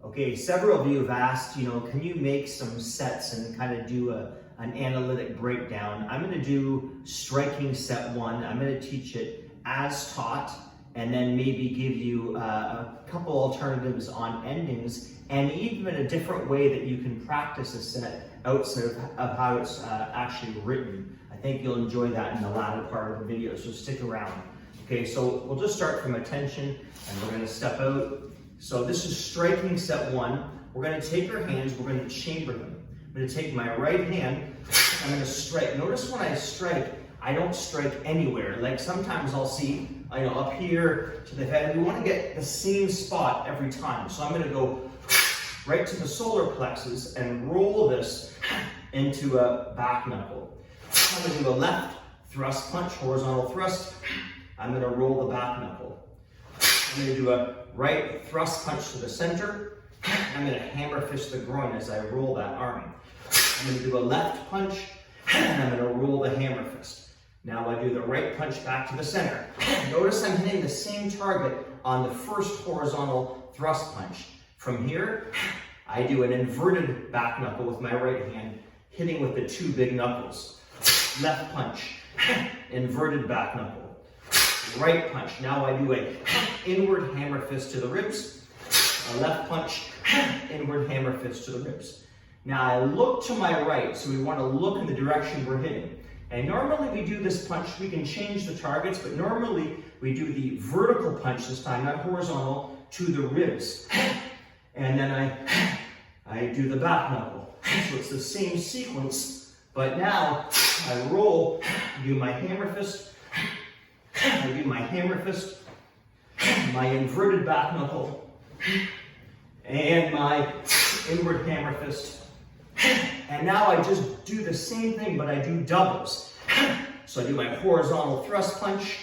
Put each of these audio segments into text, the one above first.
Okay, several of you have asked, can you make some sets and kind of do an analytic breakdown? I'm going to do striking set 1. I'm going to teach it as taught, and then maybe give you a couple alternatives on endings, and even a different way that you can practice a set outside of how it's actually written. I think you'll enjoy that in the latter part of the video, so stick around. Okay, so we'll just start from attention, and we're going to step out. So this is striking set 1. We're going to take our hands, we're going to chamber them. I'm going to take my right hand, I'm going to strike. Notice when I strike, I don't strike anywhere. Like sometimes I'll see, up here to the head. We want to get the same spot every time. So I'm going to go right to the solar plexus and roll this into a back knuckle. I'm going to do a left thrust punch, horizontal thrust. I'm going to roll the back knuckle. I'm going to do a right thrust punch to the center. I'm going to hammer fist the groin as I roll that arm. I'm going to do a left punch, and I'm going to roll the hammer fist. Now I do the right punch back to the center. Notice I'm hitting the same target on the first horizontal thrust punch. From here, I do an inverted back knuckle with my right hand, hitting with the 2 big knuckles. Left punch, inverted back knuckle. Right punch. Now I do a inward hammer fist to the ribs. A left punch, inward hammer fist to the ribs. Now I look to my right, so we want to look in the direction we're hitting. And normally we do this punch, we can change the targets, but normally we do the vertical punch this time, not horizontal, to the ribs. And then I do the back knuckle. So it's the same sequence, but now I roll, do my hammer fist, I do my hammer fist, my inverted back knuckle, and my inward hammer fist. And now I just do the same thing, but I do doubles. So I do my horizontal thrust punch,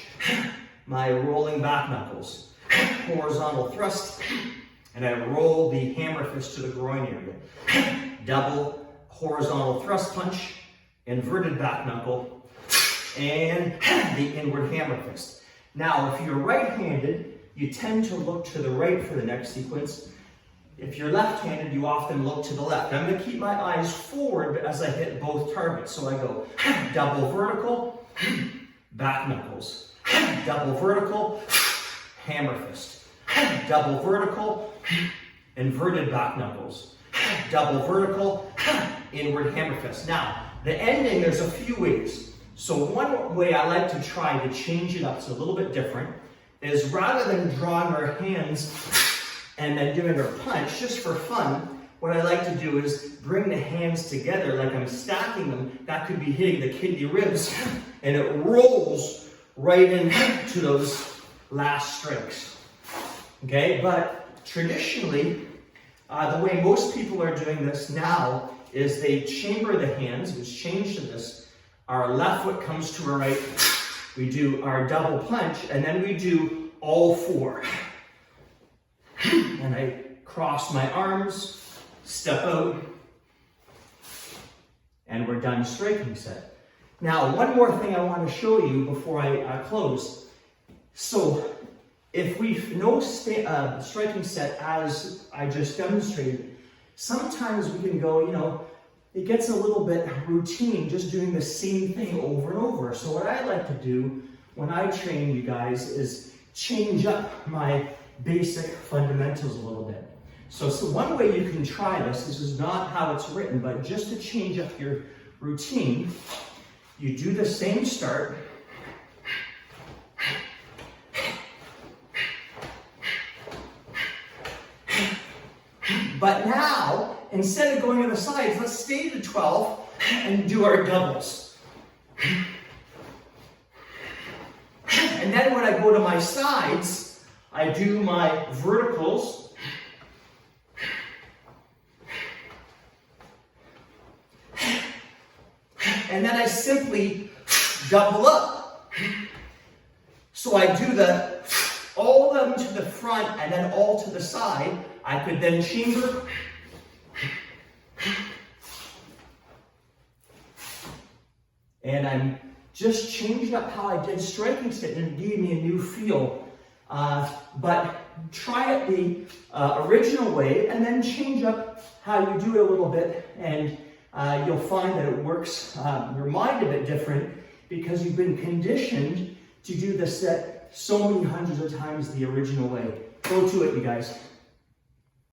my rolling back knuckles, horizontal thrust, and I roll the hammer fist to the groin area. Double horizontal thrust punch, inverted back knuckle, and the inward hammer fist. Now, if you're right-handed, you tend to look to the right for the next sequence. If you're left-handed, you often look to the left. I'm going to keep my eyes forward as I hit both targets. So I go double vertical, back knuckles, double vertical, hammer fist, double vertical, inverted back knuckles, double vertical, inward hammer fist. Now, the ending, there's a few ways. So one way I like to try to change it up, it's a little bit different, is rather than drawing our hands and then doing our punch, just for fun, what I like to do is bring the hands together like I'm stacking them. That could be hitting the kidney ribs, and it rolls right into those last strikes. Okay, but traditionally, the way most people are doing this now is they chamber the hands, which changed to this. Our left foot comes to our right, we do our double punch, and then we do all 4. And I cross my arms, step out, and we're done striking set. Now, one more thing I want to show you before I close. So, if we know striking set as I just demonstrated, sometimes we can go, it gets a little bit routine just doing the same thing over and over. So what I like to do when I train you guys is change up my basic fundamentals a little bit. So one way you can try this is not how it's written, but just to change up your routine, you do the same start. But now, instead of going to the sides, let's stay to 12 and do our doubles. And then when I go to my sides, I do my verticals. And then I simply double up. So I do all of them to the front and then all to the side. I could then chamber. And I'm just changing up how I did striking set, and it gave me a new feel. But try it the original way and then change up how you do it a little bit, and you'll find that it works your mind a bit different because you've been conditioned to do the set so many hundreds of times the original way. Go to it, you guys.